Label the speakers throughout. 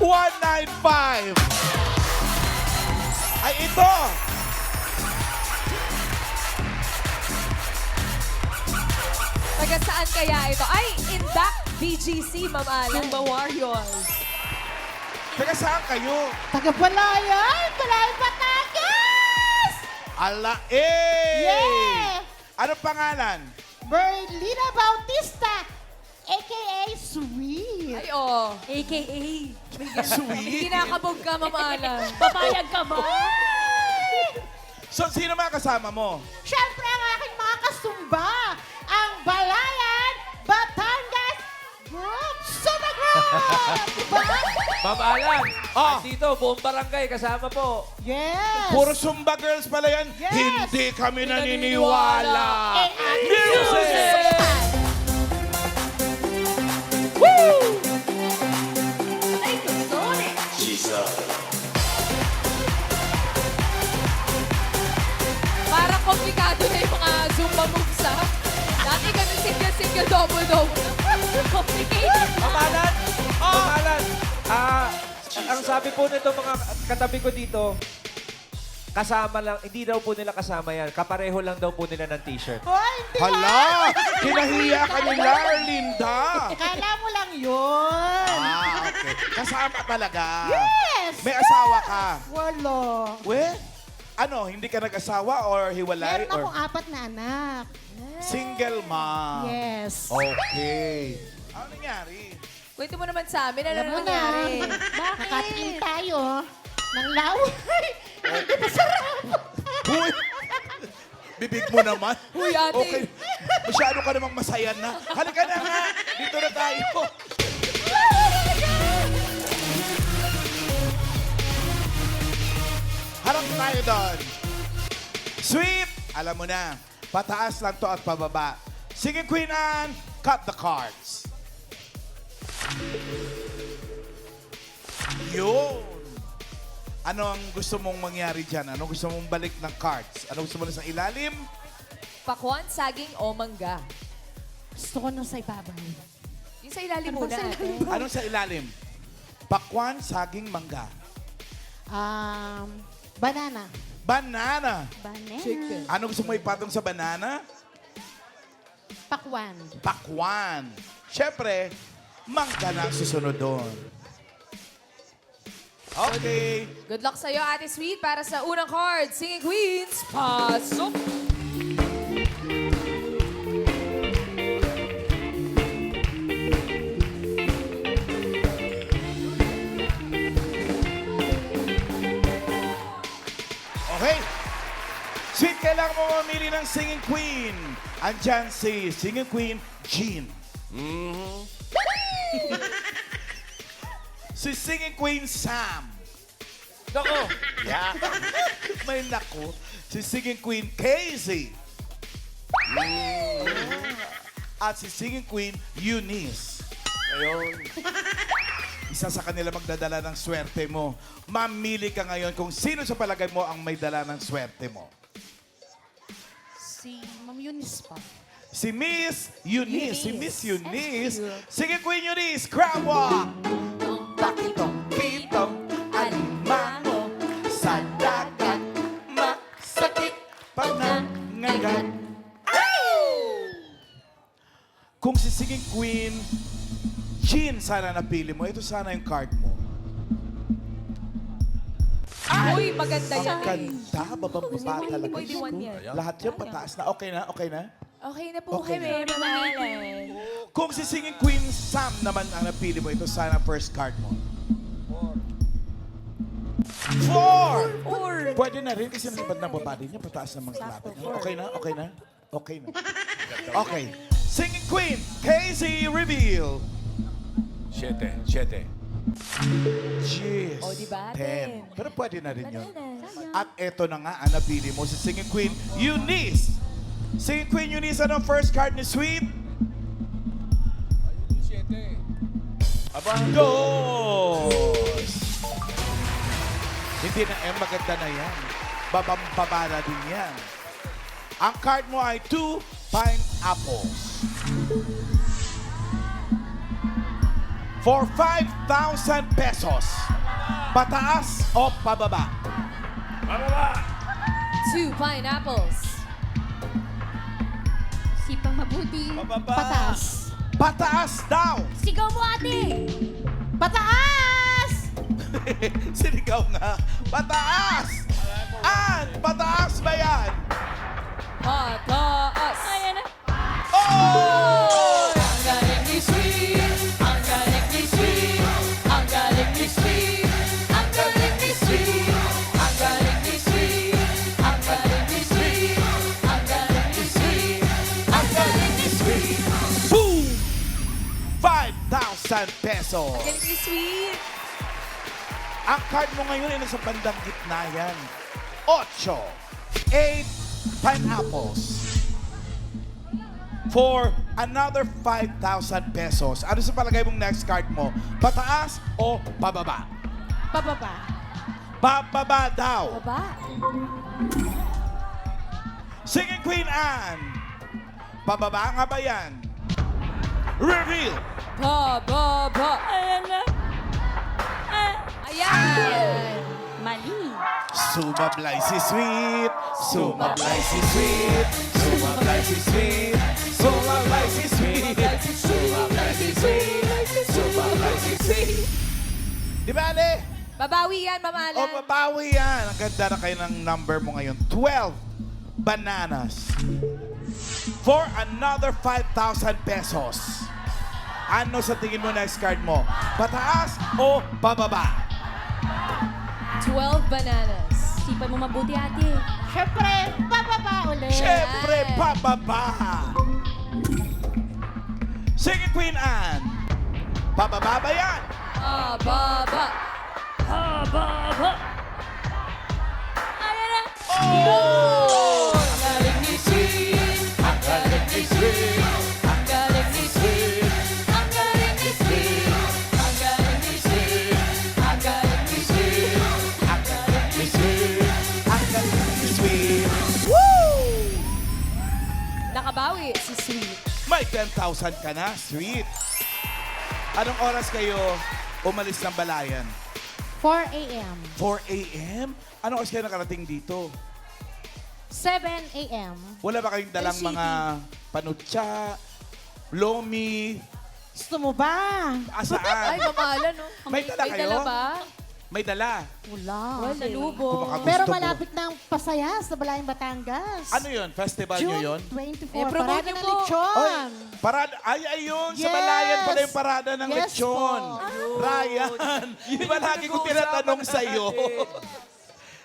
Speaker 1: 195 ay ito.
Speaker 2: Taga saan kaya ito? Ay, Indak BGC, Ma'am Alan. Zumba Warriors.
Speaker 1: Teka, saan kayo?
Speaker 3: Taga Palayan! Palayan, Batangas!
Speaker 1: Ala, eh!
Speaker 3: Yeah!
Speaker 1: Anong pangalan?
Speaker 3: Berlina Bautista, a.k.a. Sweet.
Speaker 2: Ay, oh. AKA.
Speaker 1: Sweet.
Speaker 2: Kinakabog ka, Ma'am Alan. Papayag ka ba?
Speaker 1: So, sino mga kasama mo?
Speaker 3: Siyempre ang aking mga kasumba, ang Balayan, Batangas Group Super Group! Diba?
Speaker 4: Ma'am Alan,
Speaker 1: Ah.
Speaker 4: dito, buong barangay, kasama po.
Speaker 3: Yes!
Speaker 1: Puro Zumba girls pala yan.
Speaker 3: Yes.
Speaker 1: Hindi kami naniniwala.
Speaker 3: Eh,
Speaker 1: Music!
Speaker 2: Parang komplikado na yung mga Zumba moves, ha? Dati kami single, double. Complicated.
Speaker 4: Ma'am Alan, Ma'am Alan, ang sabi po nito mga katabi ko dito, kasama lang, hindi daw po nila kasama yan. Kapareho lang daw po nila ng t-shirt.
Speaker 3: Hoy, hindi
Speaker 1: Hala! Kinahiya ka nila, Linda.
Speaker 3: Kala mo lang yun.
Speaker 1: Okay. Kasama talaga.
Speaker 3: Yes!
Speaker 1: May asawa ka.
Speaker 3: Wala.
Speaker 1: We? Ano, hindi ka nag-asawa or hiwalay?
Speaker 3: Meron akong
Speaker 1: Or
Speaker 3: 4 na anak.
Speaker 1: single mom?
Speaker 3: Yes.
Speaker 1: Okay. Ano nangyari?
Speaker 2: Kwento mo naman sa amin, ano
Speaker 3: Alam mo na,
Speaker 2: nangyari?
Speaker 3: nakatingin tayo ng laway. Hindi masarap.
Speaker 1: Uy! Bibig mo naman.
Speaker 2: Uy, ate.
Speaker 1: Okay. Masyado ka namang masaya na. Halika na nga. Dito na tayo. Harap tayo doon. Sweet! Alam mo na. Pataas lang to at pababa. Sige, Queen Anne, cut the cards. Yun. Ano ang gusto mong mangyari dyan? Ano gusto mong balik ng cards? Ano gusto mo na sa ilalim?
Speaker 2: Pakwan, saging o mangga?
Speaker 3: Gusto ko nung sa ibabaw.
Speaker 2: Yung sa ilalim muna, ate.
Speaker 1: Anong sa ilalim? Pakwan, saging, mangga.
Speaker 3: Banana.
Speaker 1: Banana.
Speaker 3: Banana.
Speaker 2: Chicken.
Speaker 1: Ano gusto mo ipatong sa banana?
Speaker 3: Pakwan.
Speaker 1: Pakwan. Siyempre, mangga na ang susunod doon. Okay.
Speaker 2: Good luck sa'yo, Ate Sweet, para sa unang card. Singing Queens, pasok!
Speaker 1: Okay. Sweet, kailangan mo mamili ng singing queen. Andyan si singing queen, Jean. Si singing queen, Sam.
Speaker 4: Nako,
Speaker 1: Yeah. May nako. Si singing queen, Casey. At si singing queen, Eunice.
Speaker 4: ayun.
Speaker 1: Isa sa kanila magdadala ng swerte mo. Mamili ka ngayon kung sino sa palagay mo ang may dala ng swerte mo.
Speaker 3: Si Ma'am Eunice pa.
Speaker 1: Si Miss Eunice. Si Miss Eunice. Sige, Queen Eunice. Crab walk. Pakitong pitong alimango sa dagat. Masakit panangagat. Kung si Singing Queen Jean sana napili mo, ito sana yung card mo.
Speaker 2: Uy, maganda yan.
Speaker 1: Ang ganda, babang-baba talaga.
Speaker 2: Pwede one yan.
Speaker 1: Lahat yan pataas na. Okay na? Okay na?
Speaker 2: Okay na po
Speaker 1: Okay
Speaker 2: kami, Mamalan.
Speaker 1: Kung si Singing Queen Sam naman ang napili mo, ito sana first card mo. 4! Pwede na rin kasi nasabad na babadi niya, pataas na mga lapit. Okay na? Okay na? Okay na. Okay. Singing Queen, Casey, reveal.
Speaker 4: 7.
Speaker 1: Jeez.
Speaker 2: O, diba?
Speaker 1: 10. Pero pwede na rin yun.
Speaker 2: Bananas.
Speaker 1: At eto na nga, ang napili mo, si Singing Queen Eunice. Singing Queen Eunice, ano ang first card ni Sweet?
Speaker 4: 7.
Speaker 1: Dos! Hindi na maganda na yan. Babang-baba na din yan. Ang card mo ay 2 pineapples. For 5,000 pesos. Pataas o pababa?
Speaker 2: 2 pineapples.
Speaker 5: Sipang mabuti.
Speaker 3: Pataas.
Speaker 1: Pataas daw.
Speaker 5: Sigaw mo, ate!
Speaker 3: Pataas!
Speaker 1: Sinigaw nga. Pataas! Pataas ba yan?
Speaker 2: Pataas.
Speaker 5: Ayan na.
Speaker 1: Oh!
Speaker 2: Ang galing ni Sweet. Ang galing ni Sweet. Ang galing ni Sweet. Ang galing ni Sweet. Ang galing ni Sweet. Ang galing ni Sweet. Ang galing ni Sweet. Ang galing ni Sweet.
Speaker 1: Boom! 5,000 pesos.
Speaker 2: Ang galing ni Sweet.
Speaker 1: Ang card mo ngayon ay nasa bandang gitna yan. 8 pineapples. For another 5,000 pesos. Ano sa palagay mong next card mo? Pataas o pababa?
Speaker 3: Pababa.
Speaker 1: Pababa daw.
Speaker 2: Baba.
Speaker 1: Singing Queen Anne. Pababa nga ba yan? Reveal.
Speaker 2: Pababa.
Speaker 5: Ayan na.
Speaker 2: Ayan.
Speaker 5: Mali.
Speaker 1: Sumablay si Sweet. Sumablay si Sweet. Sumablay si Sweet. Sumablay si Sweet. Sumablay si Sweet. Sumablay si Sweet. Di ba, Ale?
Speaker 2: Babawi yan, mamalan.
Speaker 1: O, babawi yan. Ang ganda na kayo ng number mo ngayon. 12 bananas. For another 5,000 pesos. Ano sa tingin mo next card mo? Pataas o bababa?
Speaker 2: 12 bananas.
Speaker 5: Sipan mo mabuti, ate.
Speaker 3: Siyempre, pababa ulit.
Speaker 1: Siyempre, pababa. Sige, Queen Anne. Pababa ba yan?
Speaker 2: Pababa.
Speaker 5: Baba. Ayan na.
Speaker 1: Oh!
Speaker 2: Ang galing ni Sweet. Ang galing ni Sweet. Ang galing ni Sweet. Ang galing ni Sweet. Ang galing ni Sweet. Ang galing ni Sweet.
Speaker 1: Ang galing ni Sweet. Ang galing ni Sweet. Woo!
Speaker 2: Nakabawi si Sweet.
Speaker 1: May 10,000 ka na, Sweet. Anong oras kayo umalis ng Balayan?
Speaker 3: 4 a.m.
Speaker 1: 4 a.m.? Anong oras kayo nakarating dito?
Speaker 3: 7 a.m.
Speaker 1: Wala ba kayong dalang
Speaker 2: City.
Speaker 1: mga panutsa, lomi,
Speaker 3: Gusto mo ba?
Speaker 2: Ay,
Speaker 1: asaan?
Speaker 2: mamalan, no?
Speaker 1: May dala
Speaker 2: May
Speaker 1: kayo?
Speaker 2: dala ba?
Speaker 1: May dala.
Speaker 3: Wala.
Speaker 2: Wala, lubo.
Speaker 1: Kumakagusto
Speaker 3: Pero
Speaker 1: ko.
Speaker 3: malapit na ang pasaya sa Balayang Batangas.
Speaker 1: Ano yun? Festival nyo
Speaker 3: June
Speaker 1: yun?
Speaker 3: 24.
Speaker 2: promote
Speaker 3: Parada
Speaker 2: niyo
Speaker 3: ng
Speaker 2: po.
Speaker 3: lechon.
Speaker 1: Parada, ayun, sa
Speaker 3: Yes.
Speaker 1: Balayan pala yung parada ng
Speaker 3: Yes
Speaker 1: lechon.
Speaker 3: po.
Speaker 1: Ryan, di ba lagi ko tinatanong sa'yo?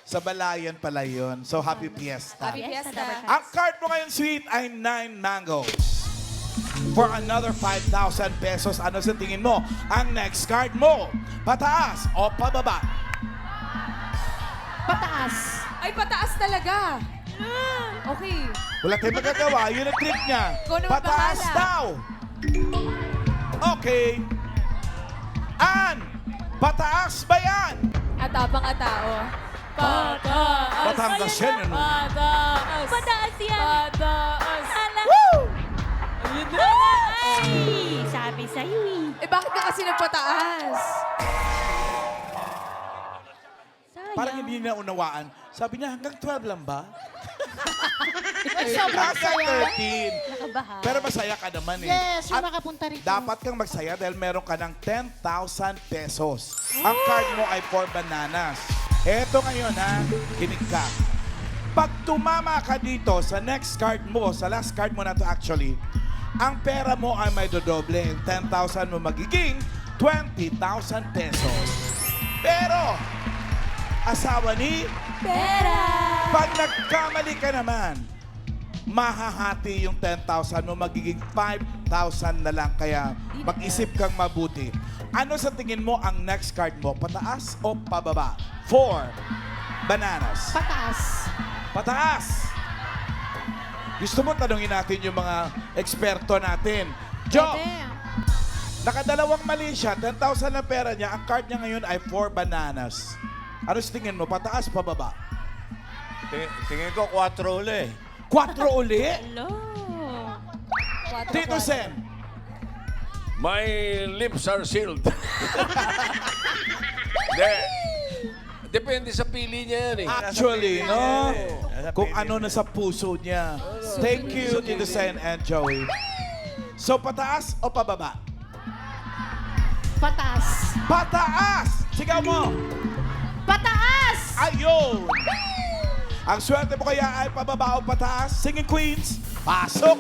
Speaker 1: Sa Balayan pala yun. So, happy fiesta.
Speaker 2: Happy
Speaker 5: Yes,
Speaker 2: Fiesta.
Speaker 5: dapat.
Speaker 1: Ang card mo ngayon, Sweet, ay 9 mangoes. For another 5,000 pesos, ano sa tingin mo? Ang next card mo, pataas o pababa?
Speaker 3: Pataas.
Speaker 2: Ay, pataas talaga. Okay.
Speaker 1: Wala tayong magagawa. Yun ang trip niya.
Speaker 2: Ikaw naman
Speaker 1: Pataas
Speaker 2: bahala.
Speaker 1: daw. Okay. Ann, pataas ba yan?
Speaker 2: Atapang atao. Pataas.
Speaker 1: Batangas yan, ano?
Speaker 2: Pataas.
Speaker 5: Pataas yan.
Speaker 2: Pataas.
Speaker 5: Ala.
Speaker 2: Ayun na.
Speaker 5: Ay, sabi sa'yo eh.
Speaker 2: Eh, bakit ka kasi nagpataas?
Speaker 5: Sayang.
Speaker 1: Parang hindi na unawaan. Sabi niya, hanggang 12 lang ba?
Speaker 3: Sobrang
Speaker 1: Hanggang
Speaker 3: saya.
Speaker 1: 13.
Speaker 5: Nakabahan.
Speaker 1: Pero masaya ka naman eh.
Speaker 3: Yes, yung
Speaker 1: At
Speaker 3: makapunta rito.
Speaker 1: dapat kang magsaya dahil meron ka ng 10,000 pesos. Ang card mo ay 4 bananas. Eto ngayon ha, kinig ka. Pag tumama ka dito sa next card mo, sa last card mo na to actually, ang pera mo ay may dodoble. Yung 10,000 mo magiging 20,000 pesos. Pero, asawa ni,
Speaker 5: Pera.
Speaker 1: pag nagkamali ka naman, mahahati yung 10,000 mo, magiging 5,000 na lang. Kaya mag-isip kang mabuti. Ano sa tingin mo ang next card mo? Pataas o pababa? 4 bananas.
Speaker 3: Pataas.
Speaker 1: Pataas! Gusto mo tanungin natin yung mga eksperto natin. Job,
Speaker 3: Pwede.
Speaker 1: nakadalawang mali siya. 10,000 na pera niya. Ang card niya ngayon ay 4 bananas. Ano sa tingin mo? Pataas, pababa?
Speaker 6: Tingin ko 4 uli.
Speaker 1: 4 uli?
Speaker 5: Hello.
Speaker 1: Tito Sen,
Speaker 6: My lips are sealed. Depende sa pili niya yan eh.
Speaker 1: Actually, no?
Speaker 6: Nasa
Speaker 1: Kung
Speaker 6: pili
Speaker 1: ano na sa puso niya. Thank you, Tito Sen and Joey. So, pataas o pababa?
Speaker 3: Pataas.
Speaker 1: Pataas! Sigaw mo!
Speaker 3: Pataas!
Speaker 1: Ayun! Ang swerte mo kaya ay pababa o pataas? Singing Queens, pasok!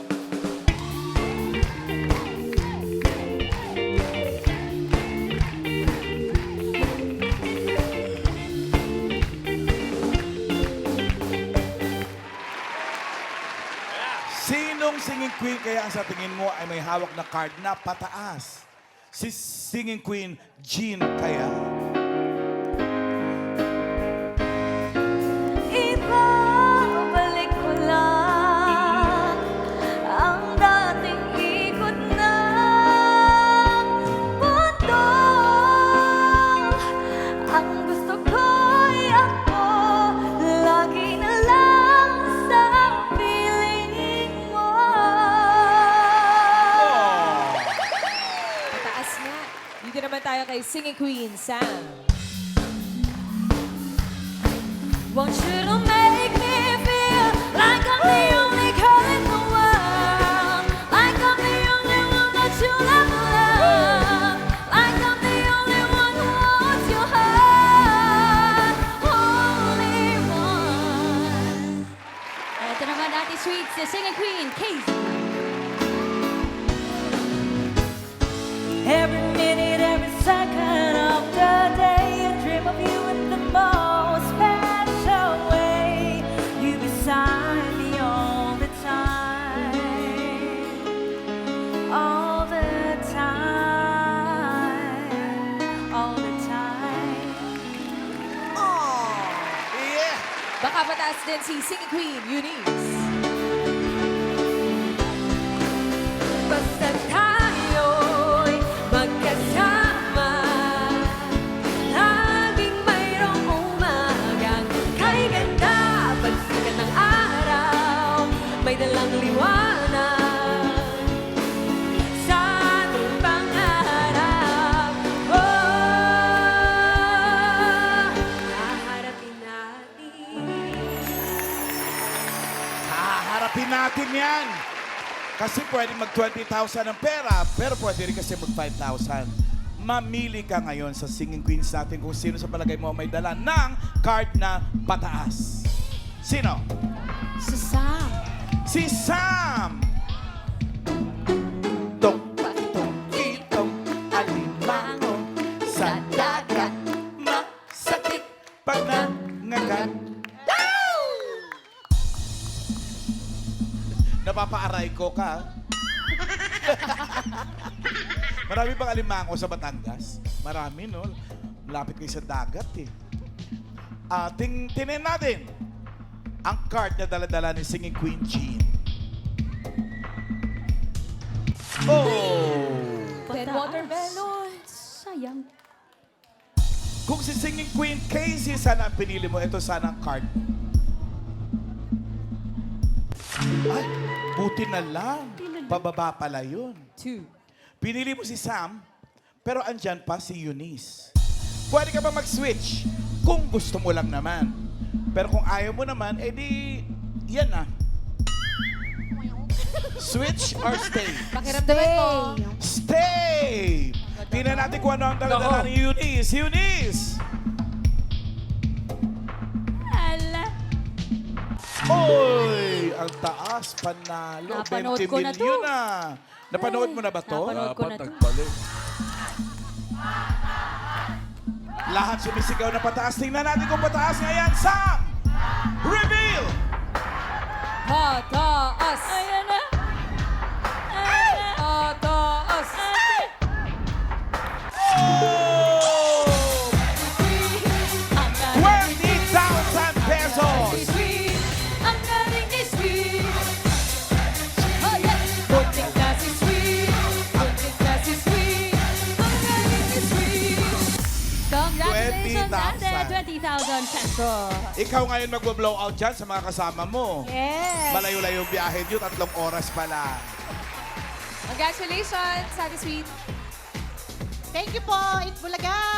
Speaker 1: Sinong singing queen kaya ang sa tingin mo ay may hawak na card na pataas? Si singing queen Jean kaya?
Speaker 5: Ibabalik ko lang ang dating ikot ng mundo. Ang gusto ko'y ako, lagi na lang sa piling mo.
Speaker 2: Pataas nga. Dito naman tayo kay Singing Queen, Sam.
Speaker 5: Want you to make me feel like I'm the only girl in the world, like I'm the only one that you'll ever love, like I'm the only one who wants your heart, only one. Ito naman natin sweet, si Singing Queen, Casey. Every minute, every second of the day, I dream of you in the most special way. You beside me all the time, all the time, all the time.
Speaker 1: Yeah!
Speaker 2: Baka pataas din si Singing Queen, Eunice.
Speaker 5: Basta tayo'y magkasama, laging mayroong umagang kay ganda. Pagsikat ng araw, may dalang liwanag sa ating pangarap. Oh, haharapin natin.
Speaker 1: Haharapin natin yan. Kasi pwede mag 20,000 ang pera, pero pwede rin kasi mag 5,000. Mamili ka ngayon sa Singing Queens natin kung sino sa palagay mo may dala ng card na pataas. Sino?
Speaker 3: Si Sam.
Speaker 1: Si Sam! Tok-patok, itong alimango sa dagat, masakit panangagat. Napapaaray ko ka. Marami bang alimango sa Batangas? Marami, no? Malapit kayo sa dagat, eh. Tingnan natin ang card na dala-dala ni Singing Queen Jean. Oh!
Speaker 2: 10 watermelons.
Speaker 5: Sayang.
Speaker 1: Kung si Singing Queen Casey sana ang pinili mo, ito sana ang card mo. Ay, buti na lang. Pababa pala yun.
Speaker 2: 2.
Speaker 1: Pinili mo si Sam, pero andyan pa si Eunice. Pwede ka ba mag-switch? Kung gusto mo lang naman. Pero kung ayaw mo naman, edi, yan na. Switch or stay?
Speaker 2: Pakiramdaman mo.
Speaker 1: Stay! Tingnan natin kung ano ang dala-dala ni Eunice. Eunice!
Speaker 5: Ala.
Speaker 1: Oy! Ang taas, panalo.
Speaker 5: Napanood
Speaker 1: 20
Speaker 5: ko na to.
Speaker 1: million na. Napanood mo na ba to?
Speaker 5: Napanood ko na to.
Speaker 6: Nagbalik.
Speaker 1: Lahat sumisigaw na pataas. Tingnan natin kung pataas ngayon. Sam! Reveal!
Speaker 2: Pataas.
Speaker 5: Ayan na. Ayan na.
Speaker 2: Pataas.
Speaker 1: Oh!
Speaker 5: Ang galing
Speaker 1: 20,000 pesos!
Speaker 2: Sweet.
Speaker 5: Ang galing ni Sweet.
Speaker 2: Oh, yes. Bunting na si Sweet. Bunting na si Sweet. Ang galing ni Sweet.
Speaker 5: Congratulations,
Speaker 1: 20,000.
Speaker 5: ate. 20,000 pesos.
Speaker 1: Ikaw ngayon magbo-blowout dyan sa mga kasama mo.
Speaker 5: Yes.
Speaker 1: Malayo-layo biyahe nyo, 3 oras pala.
Speaker 2: Congratulations, Ate Sweet.
Speaker 3: Thank you po, Itbulaga.